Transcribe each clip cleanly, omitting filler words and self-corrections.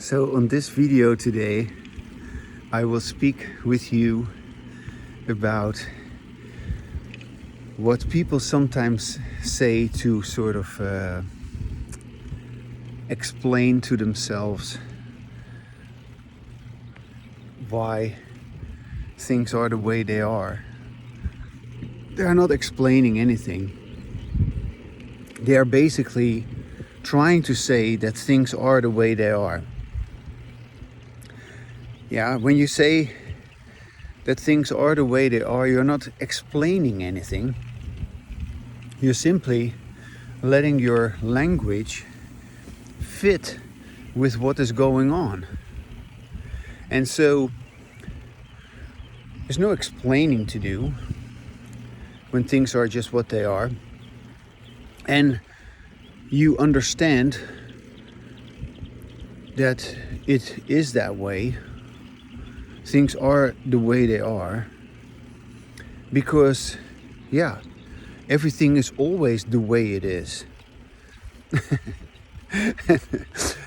So on this video today, I will speak with you about what people sometimes say to sort of explain to themselves why things are the way they are. They are not explaining anything. They are basically trying to say that things are the way they are. Yeah, when you say that things are the way they are, you're not explaining anything. You're simply letting your language fit with what is going on. And so there's no explaining to do when things are just what they are. And you understand that it is that way. Things are the way they are because, yeah, everything is always the way it is.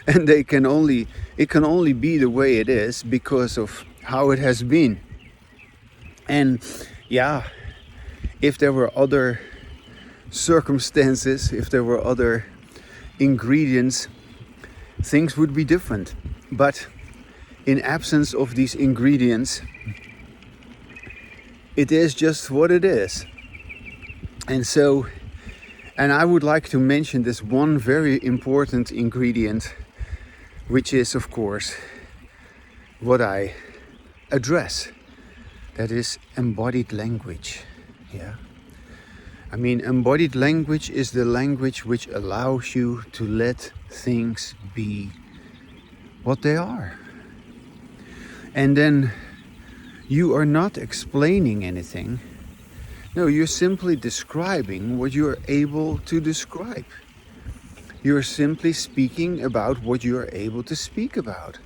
And it can only be the way it is because of how it has been. And yeah, if there were other circumstances, if there were other ingredients, things would be different. But in absence of these ingredients, it is just what it is. And I would like to mention this one very important ingredient, which is, of course, what I address. That is embodied language. Yeah. I mean, embodied language is the language which allows you to let things be what they are. And then you are not explaining anything. No, you're simply describing what you are able to describe. You're simply speaking about what you are able to speak about.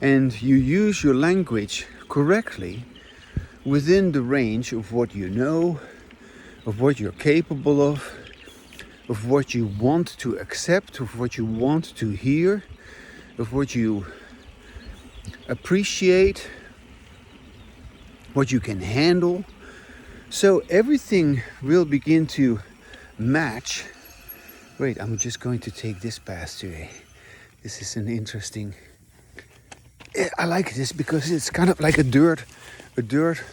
And you use your language correctly within the range of what you know, of what you're capable of what you want to accept, of what you want to hear, of what you appreciate, what you can handle. So everything will begin to match. Wait, I'm just going to take this path today. This is an interesting... I like this because it's kind of like a dirt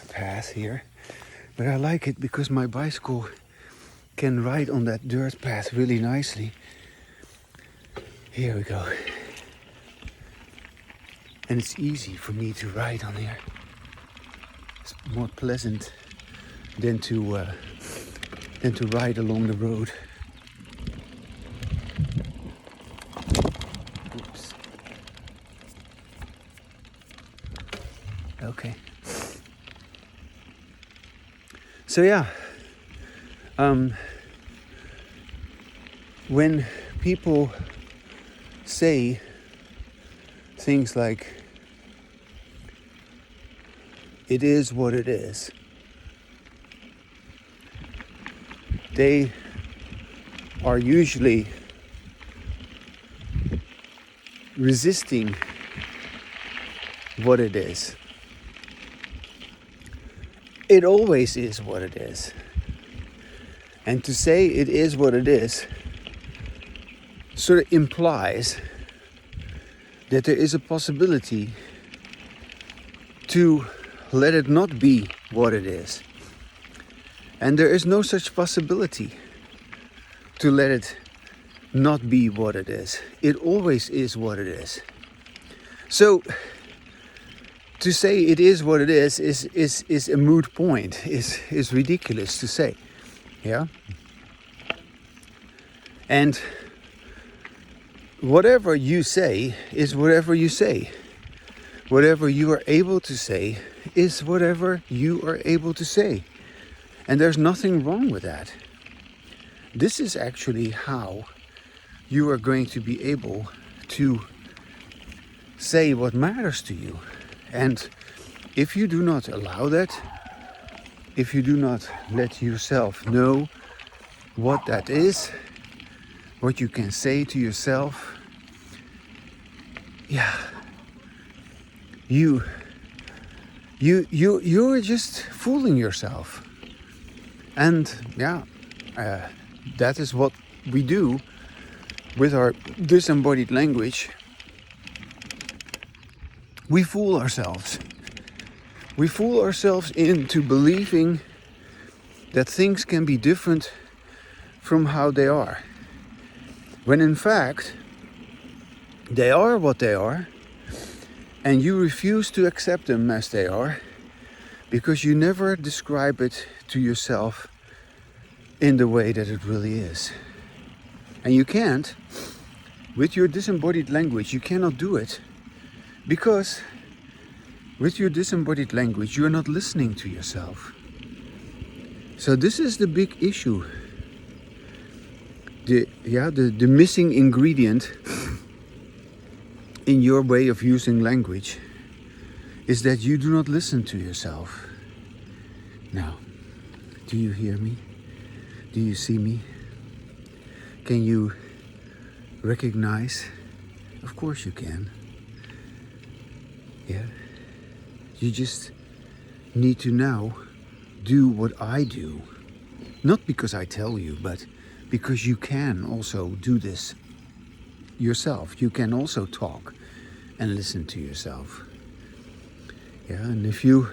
path here. But I like it because my bicycle can ride on that dirt path really nicely. Here we go. And it's easy for me to ride on here. It's more pleasant than to ride along the road. Oops. Okay. So yeah, when people say things like, it is what it is, they are usually resisting what it is. It always is what it is. And to say it is what it is sort of implies that there is a possibility to let it not be what it is. And there is no such possibility to let it not be what it is. It always is what it is. So to say it is what it is a moot point, is ridiculous to say. Yeah? And whatever you say is whatever you say. Whatever you are able to say is whatever you are able to say. And there's nothing wrong with that. This is actually how you are going to be able to say what matters to you. And if you do not allow that, if you do not let yourself know what that is, what you can say to yourself, yeah, you're just fooling yourself. And yeah, that is what we do with our disembodied language. We fool ourselves. We fool ourselves into believing that things can be different from how they are, when in fact they are what they are, and you refuse to accept them as they are because you never describe it to yourself in the way that it really is. And you can't. With your disembodied language, you cannot do it, because with your disembodied language, you're not listening to yourself. So this is the big issue. The missing ingredient in your way of using language is that you do not listen to yourself. Now, do you hear me? Do you see me? Can you recognize? Of course you can. Yeah. You just need to now do what I do. Not because I tell you, but because you can also do this yourself. You can also talk and listen to yourself. Yeah, and if you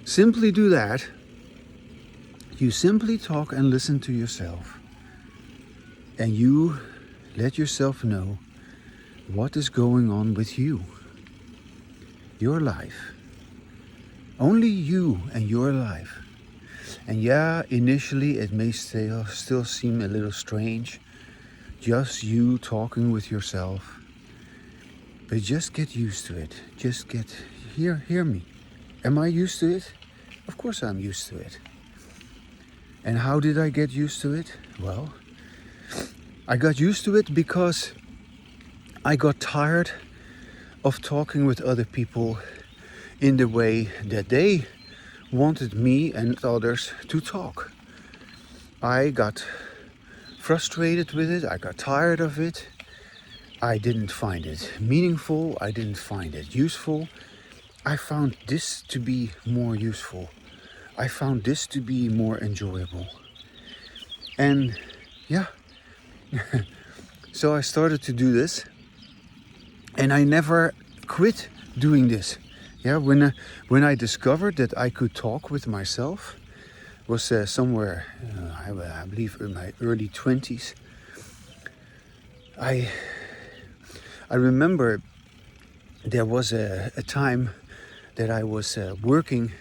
simply do that, you simply talk and listen to yourself, and you let yourself know what is going on with you, your life. Only you and your life. And yeah, initially it may still seem a little strange, just you talking with yourself. But just get used to it. Just hear me. Am I used to it? Of course I'm used to it. And how did I get used to it? Well, I got used to it because I got tired of talking with other people in the way that they wanted me and others to talk. I got frustrated with it. I got tired of it. I didn't find it meaningful. I didn't find it useful. I found this to be more useful. I found this to be more enjoyable. And yeah, so I started to do this, and I never quit doing this. Yeah, when I discovered that I could talk with myself, was somewhere, I believe, in my early 20s. I remember there was a time that I was working.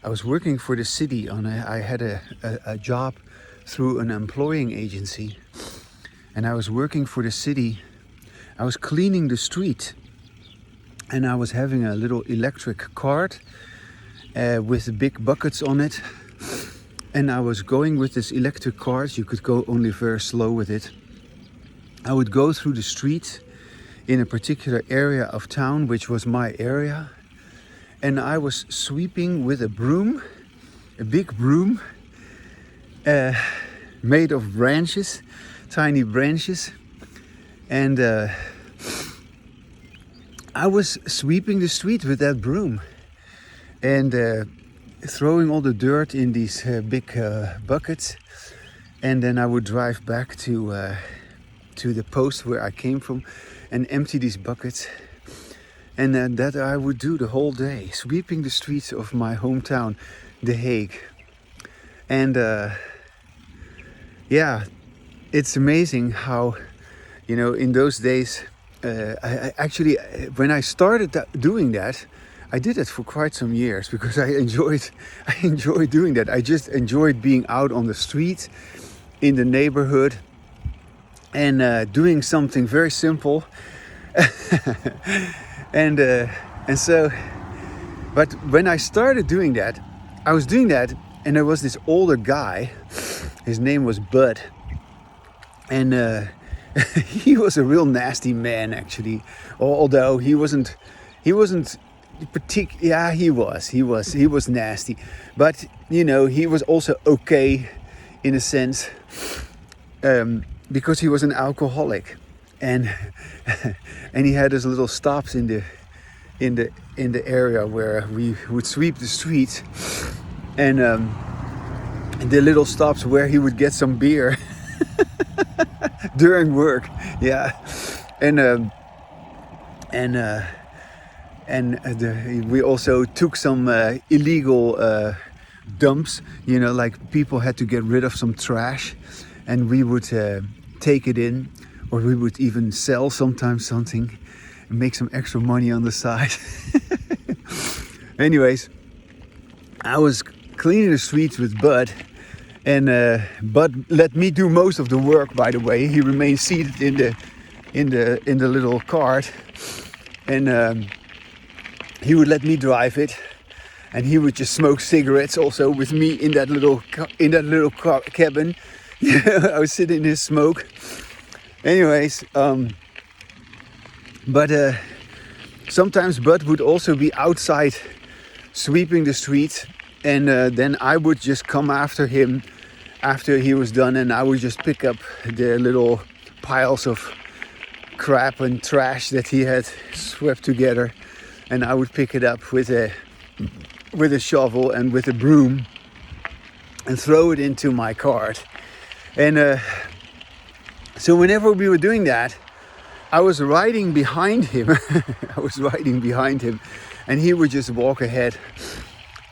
I was working for the city. I had a job through an employing agency, and I was working for the city. I was cleaning the street, and I was having a little electric cart with big buckets on it. And I was going with this electric cart. You could go only very slow with it. I would go through the street in a particular area of town, which was my area. And I was sweeping with a broom, a big broom, made of branches, tiny branches. And I was sweeping the street with that broom and throwing all the dirt in these big buckets. And then I would drive back to the post where I came from and empty these buckets. And that I would do the whole day, sweeping the streets of my hometown, The Hague. And yeah, it's amazing how, in those days, I actually, when I started doing that, I did it for quite some years because I enjoyed doing that. I just enjoyed being out on the street, in the neighborhood, and doing something very simple. And so, but when I started doing that, I was doing that, and there was this older guy. His name was Bud, and he was a real nasty man, actually. Although he wasn't particular. Yeah, he was nasty, but he was also okay in a sense, because he was an alcoholic. and and he had his little stops in the area where we would sweep the streets, and the little stops where he would get some beer during work. Yeah, we also took some illegal dumps. You know, like people had to get rid of some trash, and we would take it in, or we would even sell sometimes something and make some extra money on the side. Anyways, I was cleaning the streets with Bud, and Bud let me do most of the work. By the way, he remained seated in the little cart, and he would let me drive it, and he would just smoke cigarettes also with me in that little cabin. I was sitting in his smoke. Anyways, but sometimes Bud would also be outside sweeping the streets, and then I would just come after him after he was done, and I would just pick up the little piles of crap and trash that he had swept together, and I would pick it up with a shovel and with a broom and throw it into my cart. And so whenever we were doing that, I was riding behind him. And he would just walk ahead,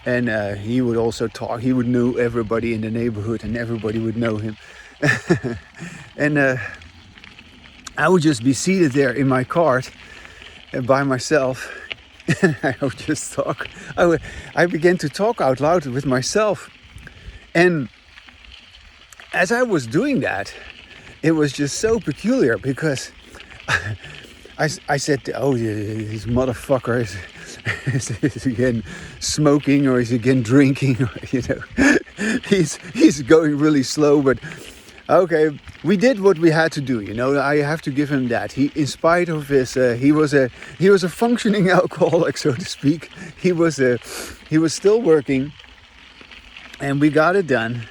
and he would also talk. He would know everybody in the neighborhood, and everybody would know him. And I would just be seated there in my cart by myself, and I would just talk. I began to talk out loud with myself, and as I was doing that, it was just so peculiar, because I said, "Oh, this motherfucker is again smoking, or is again drinking, or, you know, he's going really slow." But okay, we did what we had to do. You know, I have to give him that. He, in spite of his, he was a functioning alcoholic, so to speak. He was still working, and we got it done.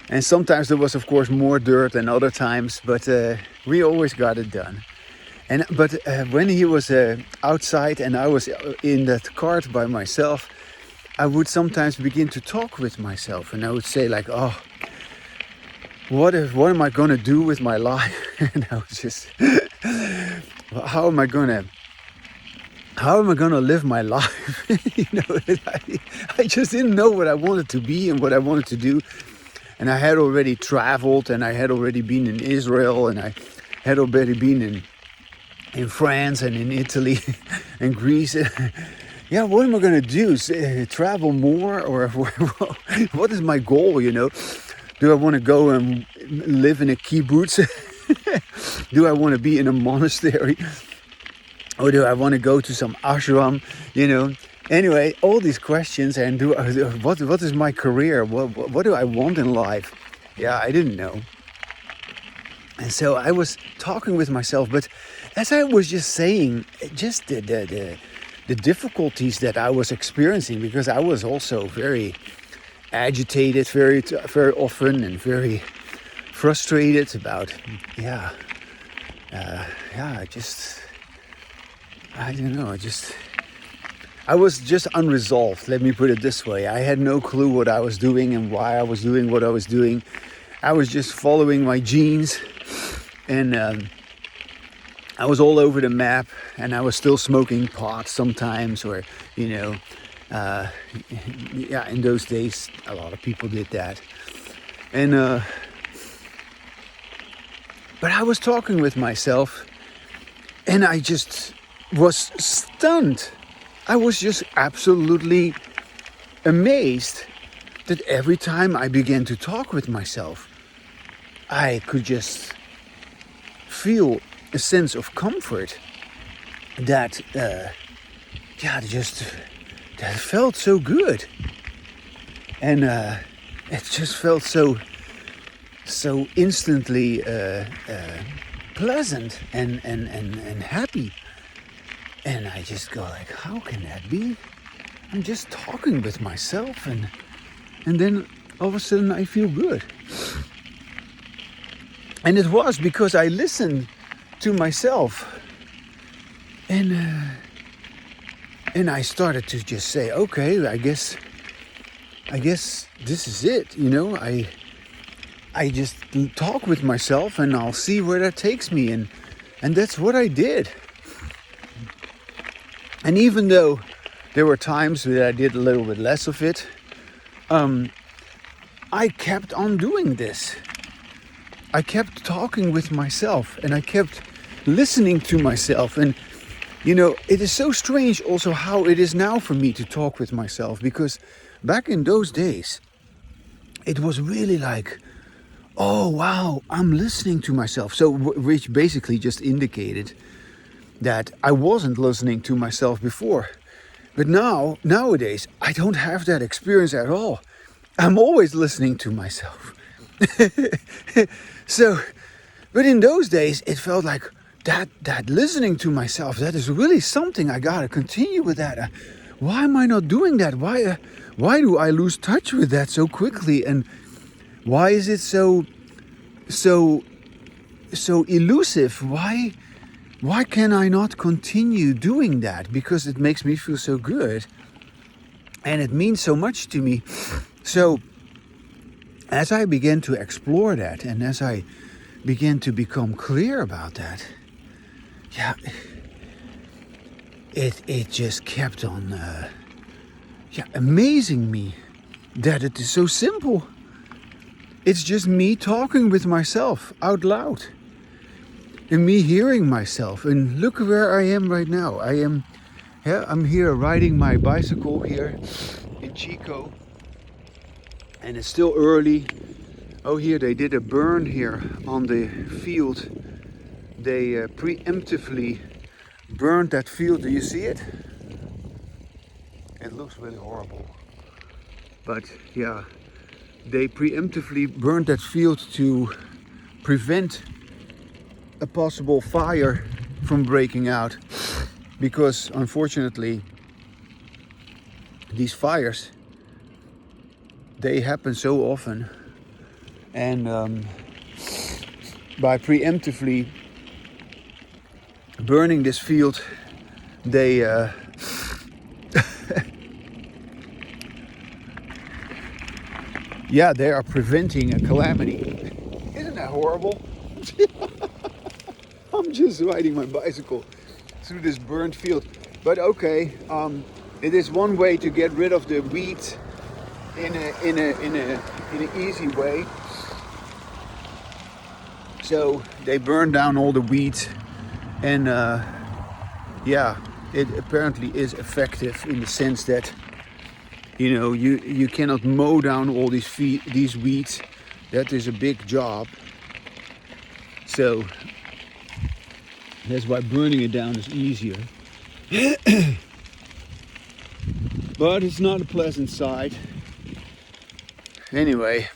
And sometimes there was, of course, more dirt than other times, but we always got it done. But when he was outside and I was in that cart by myself, I would sometimes begin to talk with myself, and I would say like, "Oh, what am I gonna do with my life?" And I was just, how am I gonna live my life? You know, I just didn't know what I wanted to be and what I wanted to do. And I had already traveled, and I had already been in Israel, and I had already been in France and in Italy and Greece. Yeah, what am I going to do? Travel more? Or what is my goal, you know? Do I want to go and live in a kibbutz? Do I want to be in a monastery? Or do I want to go to some ashram, you know? Anyway, all these questions, and what is my career? What do I want in life? Yeah, I didn't know. And so I was talking with myself, but as I was just saying, just the difficulties that I was experiencing, because I was also very agitated, very often, and very frustrated about, I was just unresolved, let me put it this way. I had no clue what I was doing and why I was doing what I was doing. I was just following my genes, and I was all over the map, and I was still smoking pot sometimes, or, you know, in those days, a lot of people did that. And, but I was talking with myself, and I just was stunned. I was just absolutely amazed that every time I began to talk with myself, I could just feel a sense of comfort that, that felt so good. And it just felt so instantly pleasant and happy. And I just go like, how can that be? I'm just talking with myself, and then all of a sudden I feel good. And it was because I listened to myself. And I started to just say, okay, I guess this is it. I just talk with myself and I'll see where that takes me. And that's what I did. And even though there were times that I did a little bit less of it, I kept on doing this. I kept talking with myself and I kept listening to myself. And it is so strange also how it is now for me to talk with myself, because back in those days, it was really like, oh wow, I'm listening to myself. So which basically just indicated that I wasn't listening to myself before. But nowadays, I don't have that experience at all. I'm always listening to myself. But in those days, it felt like that listening to myself, that is really something. I gotta continue with that. Why am I not doing that? Why do I lose touch with that so quickly? And why is it so elusive? Why can I not continue doing that? Because it makes me feel so good. And it means so much to me. So as I began to explore that, and as I began to become clear about that, it just kept on amazing me that it is so simple. It's just me talking with myself out loud. And me hearing myself. And look where I am right now. I'm here riding my bicycle here in Chico. And it's still early. Oh, here they did a burn here on the field. They preemptively burned that field. Do you see it? It looks really horrible. But yeah, they preemptively burned that field to prevent a possible fire from breaking out. Because unfortunately, these fires, they happen so often. And by preemptively burning this field, they they are preventing a calamity. Isn't that horrible? I'm just riding my bicycle through this burnt field. But okay, it is one way to get rid of the weeds in an easy way. So they burn down all the weeds, and it apparently is effective in the sense that you cannot mow down all these weeds. That is a big job. So that's why burning it down is easier. But it's not a pleasant sight. Anyway,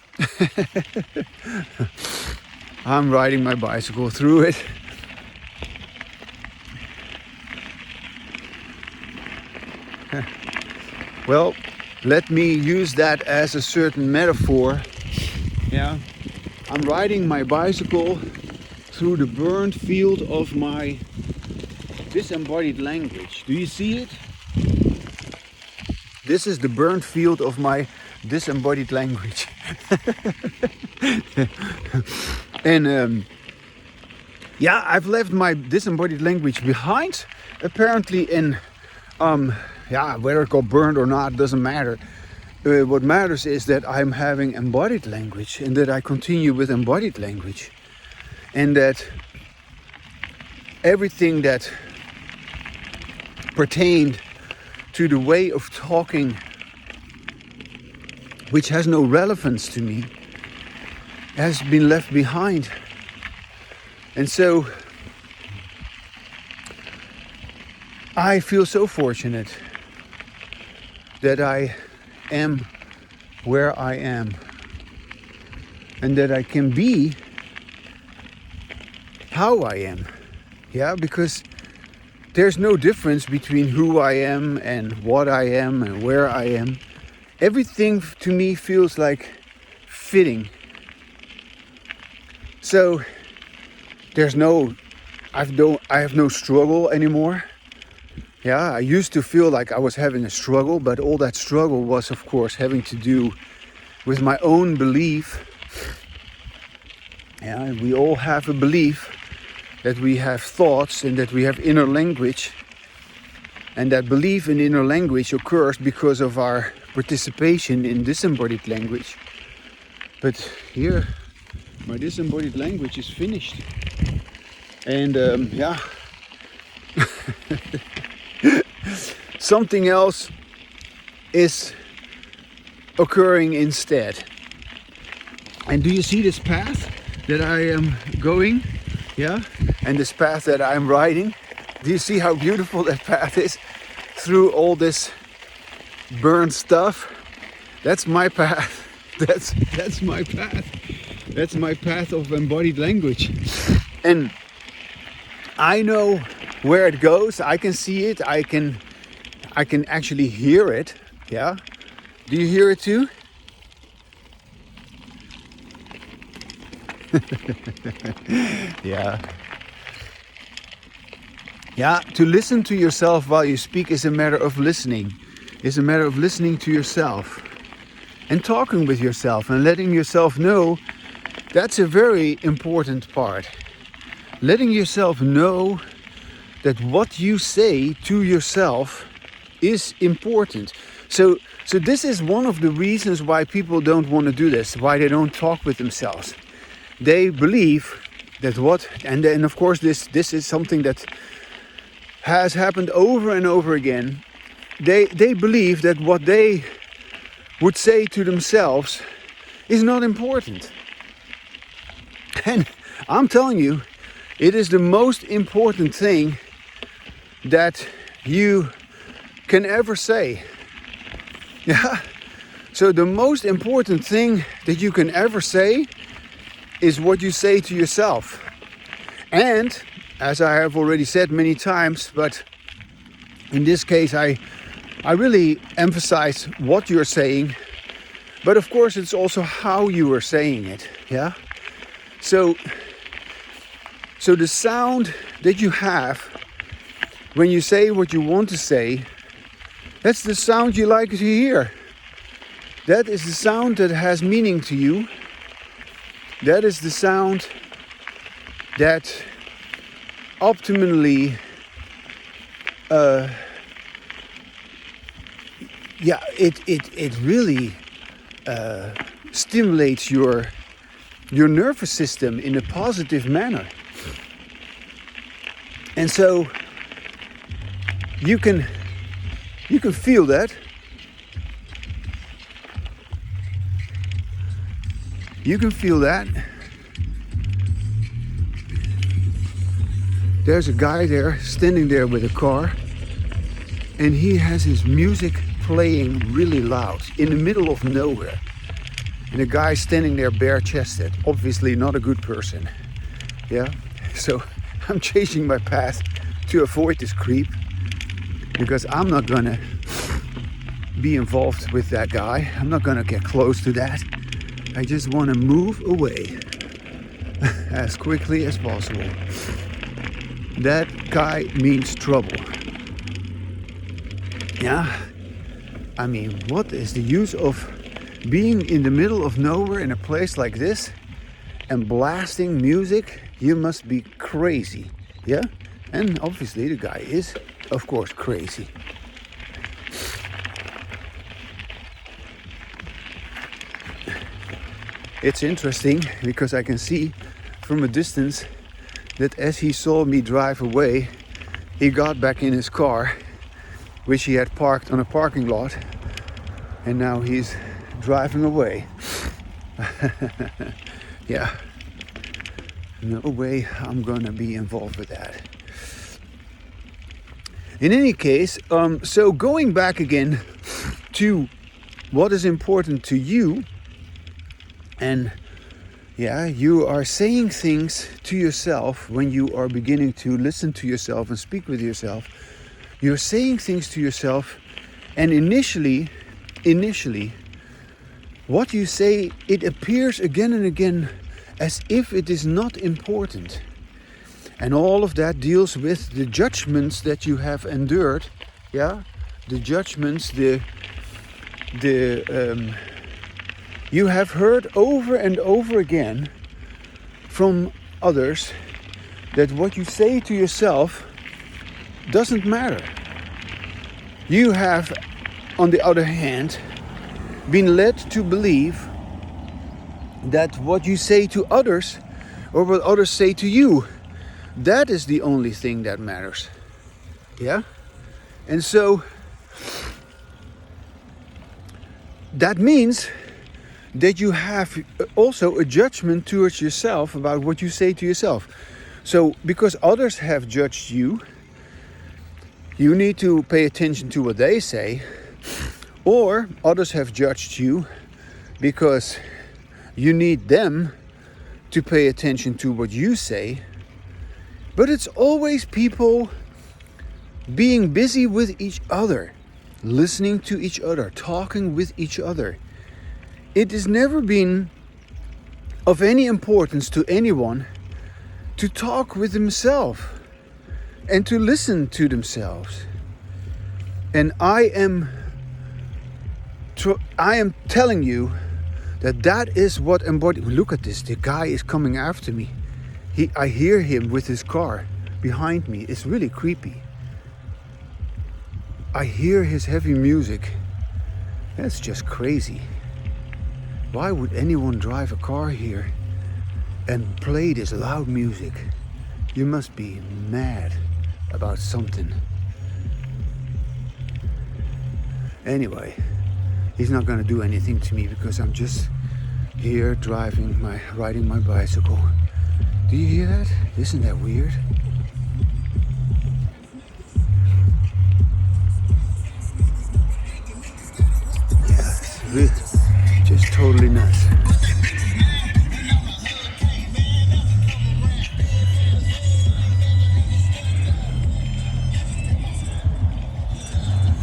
I'm riding my bicycle through it. Well, let me use that as a certain metaphor. Yeah, I'm riding my bicycle through the burned field of my disembodied language. Do you see it? This is the burned field of my disembodied language. And I've left my disembodied language behind, apparently, in whether it got burned or not doesn't matter. What matters is that I'm having embodied language, and that I continue with embodied language, and that everything that pertained to the way of talking, which has no relevance to me, has been left behind. And so I feel so fortunate that I am where I am, and that I can be how I am. Yeah, because there's no difference between who I am and what I am and where I am. Everything to me feels like fitting. So there's no, I have no struggle anymore. Yeah, I used to feel like I was having a struggle, but all that struggle was, of course, having to do with my own belief. Yeah, we all have a belief that we have thoughts and that we have inner language. And that belief in inner language occurs because of our participation in disembodied language. But here, my disembodied language is finished. And yeah, something else is occurring instead. And do you see this path that I am going? Yeah, and this path that I'm riding. Do you see how beautiful that path is through all this burned stuff? That's my path. That's my path. That's my path of embodied language. And I know where it goes. I can see it. I can actually hear it. Yeah. Do you hear it too? Yeah. Yeah, to listen to yourself while you speak is a matter of listening. It's a matter of listening to yourself and talking with yourself and letting yourself know. That's a very important part. Letting yourself know that what you say to yourself is important. So this is one of the reasons why people don't want to do this, why they don't talk with themselves. They believe that and of course this is something that has happened over and over again. They believe that what they would say to themselves is not important. And I'm telling you, it is the most important thing that you can ever say. Yeah. So the most important thing that you can ever say is what you say to yourself. And as I have already said many times, but in this case I really emphasize what you're saying, but of course it's also how you are saying it. Yeah. So the sound that you have when you say what you want to say, that's the sound you like to hear. That is the sound that has meaning to you. That is the sound that optimally it really stimulates your nervous system in a positive manner. And so you can feel that. You can feel that. There's a guy there, standing there with a car, and he has his music playing really loud in the middle of nowhere. And the guy standing there bare-chested, obviously not a good person. Yeah, so I'm changing my path to avoid this creep, because I'm not gonna be involved with that guy. I'm not gonna get close to that. I just want to move away as quickly as possible. That guy means trouble. Yeah? I mean, what is the use of being in the middle of nowhere in a place like this and blasting music? You must be crazy. Yeah? And obviously the guy is, of course, crazy. It's interesting because I can see from a distance that as he saw me drive away, he got back in his car, which he had parked on a parking lot, and now he's driving away. Yeah, no way I'm gonna be involved with that. In any case, so going back again to what is important to you. And yeah, you are saying things to yourself when you are beginning to listen to yourself and speak with yourself. You're saying things to yourself, and initially, what you say, it appears again and again as if it is not important. And all of that deals with the judgments that you have endured, yeah? The judgments, you have heard over and over again from others that what you say to yourself doesn't matter. You have, on the other hand, been led to believe that what you say to others or what others say to you, that is the only thing that matters. Yeah? And so that means that you have also a judgment towards yourself about what you say to yourself. So because others have judged you, you need to pay attention to what they say, or others have judged you because you need them to pay attention to what you say. But it's always people being busy with each other, listening to each other, talking with each other. It has never been of any importance to anyone to talk with themselves and to listen to themselves. And I am telling you that is what embodies. Look at this, the guy is coming after me. I hear him with his car behind me. It's really creepy. I hear his heavy music. That's just crazy. Why would anyone drive a car here and play this loud music? You must be mad about something. Anyway, he's not gonna do anything to me because I'm just here riding my bicycle. Do you hear that? Isn't that weird? Yeah, it's just totally nuts.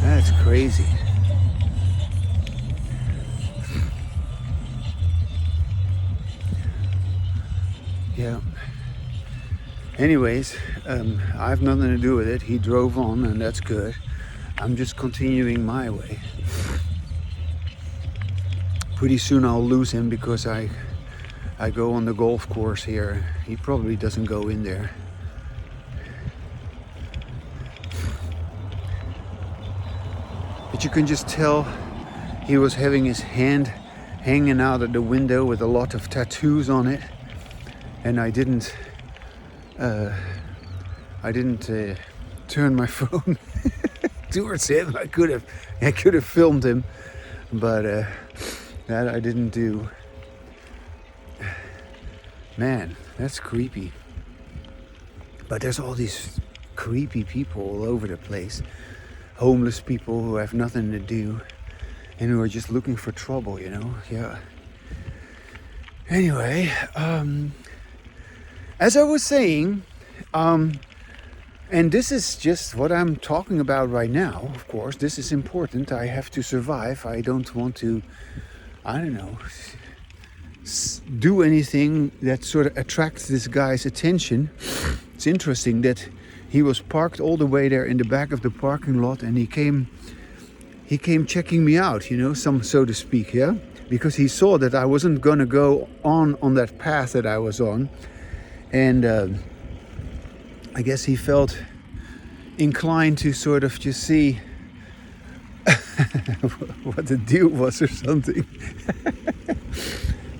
That's crazy. Yeah. Anyways, I have nothing to do with it. He drove on and that's good. I'm just continuing my way. Pretty soon I'll lose him because I go on the golf course here. He probably doesn't go in there. But you can just tell he was having his hand hanging out of the window with a lot of tattoos on it. And I didn't turn my phone towards him. I could have filmed him, but that I didn't do. Man, that's creepy. But there's all these creepy people all over the place. Homeless people who have nothing to do and who are just looking for trouble, you know? Yeah. Anyway, as I was saying, and this is just what I'm talking about right now, of course. This is important. I have to survive. I don't want to, do anything that sort of attracts this guy's attention. It's interesting that he was parked all the way there in the back of the parking lot, and he came checking me out, you know, so to speak, yeah? Because he saw that I wasn't gonna go on that path that I was on. And I guess he felt inclined to sort of just see what the deal was or something.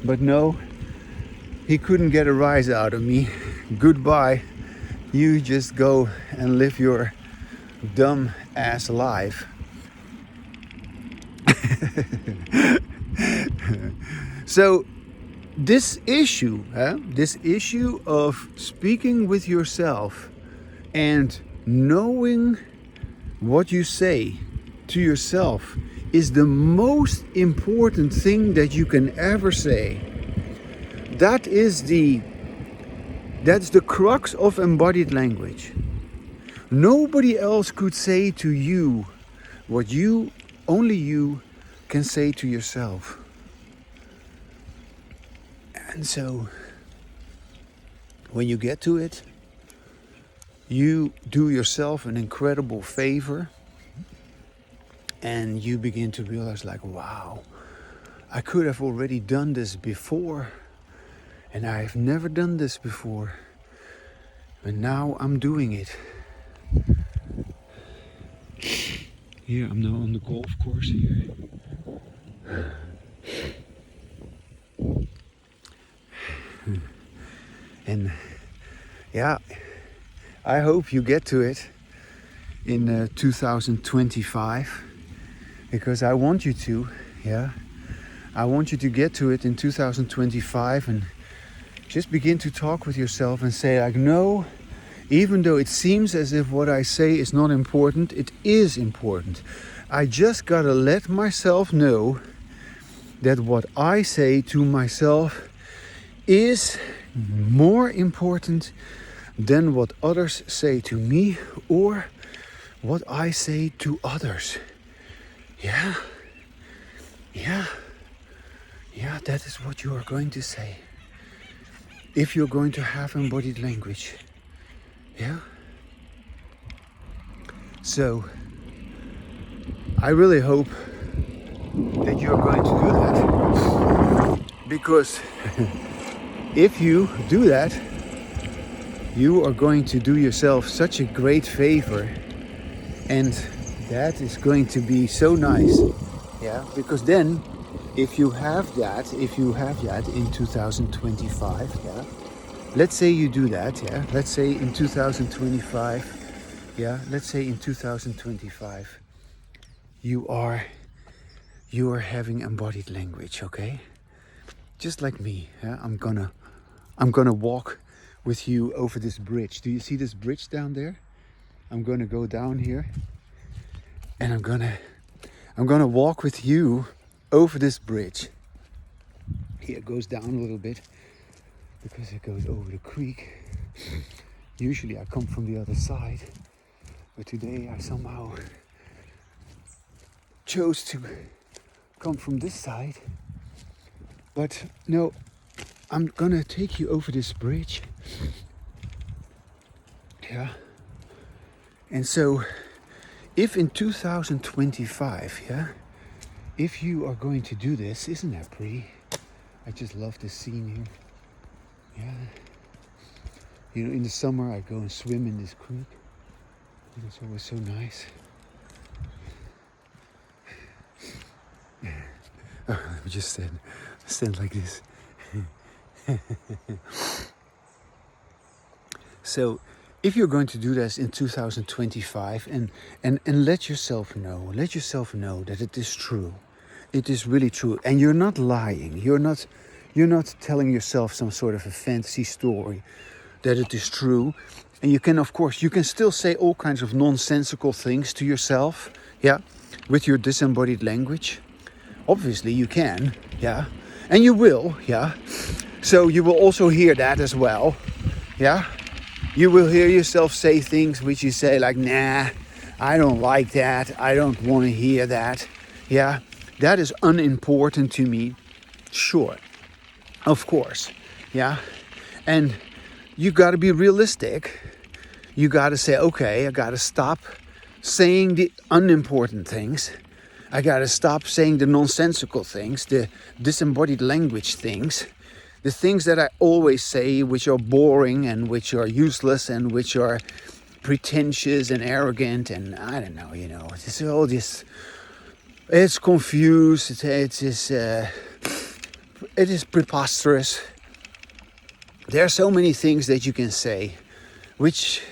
But no, he couldn't get a rise out of me. Goodbye. You just go and live your dumb ass life. So this issue of speaking with yourself and knowing what you say to yourself is the most important thing that you can ever say. That's the crux of embodied language. Nobody else could say to you what only you can say to yourself. And so when you get to it, you do yourself an incredible favor, and you begin to realize like, wow, I could have already done this before, and I've never done this before, and now I'm doing it. Here I'm now on the golf course here. And yeah, I hope you get to it in 2025, because I want you to, yeah. I want you to get to it in 2025 and just begin to talk with yourself and say like, no, even though it seems as if what I say is not important, it is important. I just gotta let myself know that what I say to myself is more important than what others say to me or what I say to others. Yeah, that is what you are going to say. If you're going to have embodied language. Yeah. So, I really hope that you're going to do that. Because if you do that, you are going to do yourself such a great favor. And that is going to be so nice. Yeah, because then if you have that in 2025, yeah. Let's say you do that, yeah. Let's say in 2025, yeah. Let's say in 2025, you are having embodied language, okay? Just like me, yeah. I'm gonna walk with you over this bridge. Do you see this bridge down there? I'm gonna go down here, and I'm gonna walk with you over this bridge. Here it goes down a little bit because it goes over the creek. Usually I come from the other side, but today I somehow chose to come from this side. But no, I'm gonna take you over this bridge. Yeah. And so if in 2025, yeah, if you are going to do this, isn't that pretty? I just love this scene here. Yeah. You know, in the summer I go and swim in this creek. And it's always so nice. Oh, let me just stand like this. So, if you're going to do this in 2025 and let yourself know that it is true. It is really true. And you're not lying. You're not telling yourself some sort of a fantasy story, that it is true. And you can, of course, you can still say all kinds of nonsensical things to yourself, yeah, with your disembodied language. Obviously you can, yeah. And you will, yeah. So you will also hear that as well, yeah. You will hear yourself say things which you say like, nah, I don't like that. I don't want to hear that. Yeah, that is unimportant to me. Sure, of course. Yeah, and you got to be realistic. You got to say, okay, I got to stop saying the unimportant things. I got to stop saying the nonsensical things, the disembodied language things. The things that I always say, which are boring and which are useless and which are pretentious and arrogant and I don't know, you know, it's all just, it's confused, it is preposterous. There are so many things that you can say, which,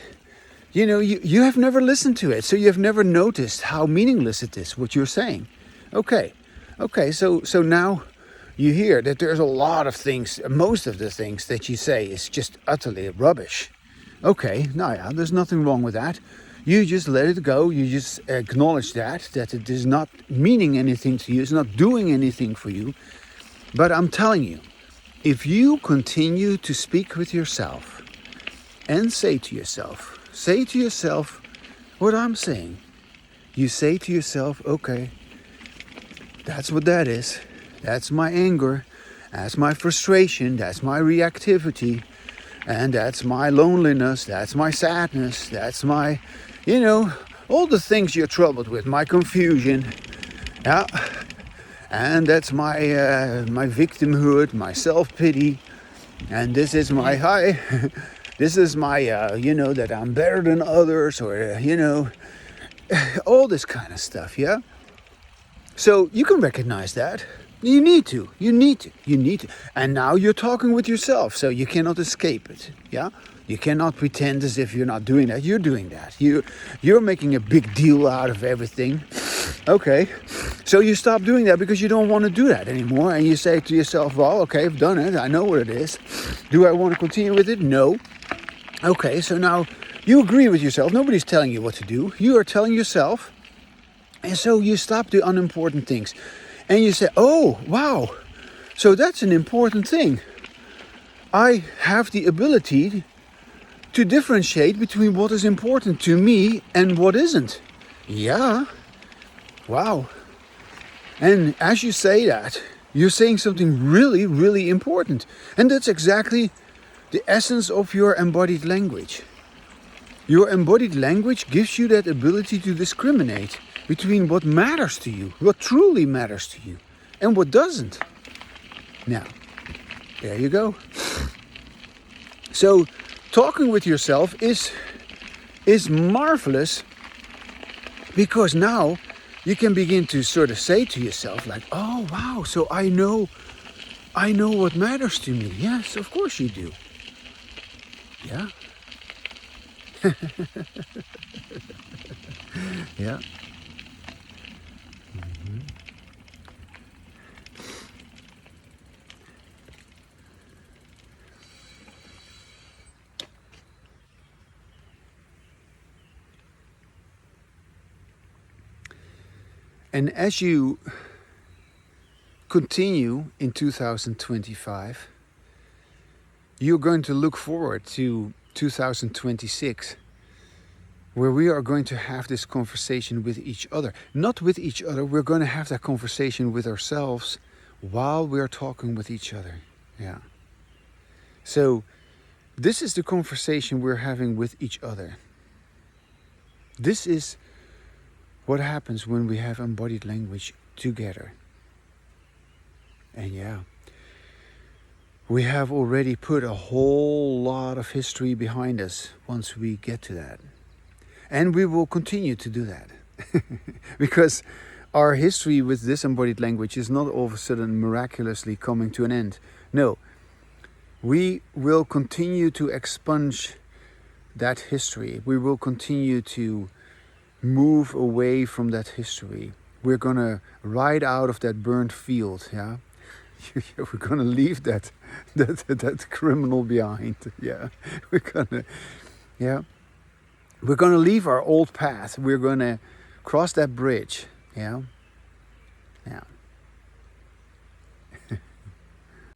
you know, you have never listened to it, so you have never noticed how meaningless it is, what you're saying. Okay, so now you hear that there's a lot of things, most of the things that you say is just utterly rubbish. Okay, now yeah, there's nothing wrong with that. You just let it go, you just acknowledge that it is not meaning anything to you, it's not doing anything for you. But I'm telling you, if you continue to speak with yourself and say to yourself what I'm saying, you say to yourself, okay, that's what that is. That's my anger, that's my frustration, that's my reactivity. And that's my loneliness, that's my sadness, that's my, you know, all the things you're troubled with, my confusion. Yeah. And that's my my victimhood, my self-pity. And this is my hi. This is my, you know, that I'm better than others, or, you know, all this kind of stuff, yeah? So you can recognize that. You need to. And now you're talking with yourself, so you cannot escape it, yeah? You cannot pretend as if you're not doing that. You're doing that. You're making a big deal out of everything. Okay, so you stop doing that because you don't want to do that anymore. And you say to yourself, well, okay, I've done it. I know what it is. Do I want to continue with it? No. Okay, so now you agree with yourself. Nobody's telling you what to do. You are telling yourself. And so you stop the unimportant things. And you say, oh, wow. So that's an important thing. I have the ability to differentiate between what is important to me and what isn't. Yeah. Wow. And as you say that, you're saying something really, really important. And that's exactly the essence of your embodied language. Your embodied language gives you that ability to discriminate between what matters to you, what truly matters to you, and what doesn't. Now, there you go. So, talking with yourself is marvelous, because now you can begin to sort of say to yourself like, oh wow, so I know what matters to me. Yes, of course you do. Yeah. Yeah. Mm-hmm. And as you continue in 2025, you're going to look forward to 2026, where we are going to have this conversation with each other. Not with each other, we're going to have that conversation with ourselves while we're talking with each other. Yeah. So this is the conversation we're having with each other. This is what happens when we have embodied language together. And yeah, we have already put a whole lot of history behind us once we get to that. And we will continue to do that. Because our history with this embodied language is not all of a sudden miraculously coming to an end. No, we will continue to expunge that history. We will continue to move away from that history. We're going to ride out of that burnt field, yeah? We're going to leave that criminal behind, yeah? We're going to leave our old path. We're going to cross that bridge, yeah? Yeah.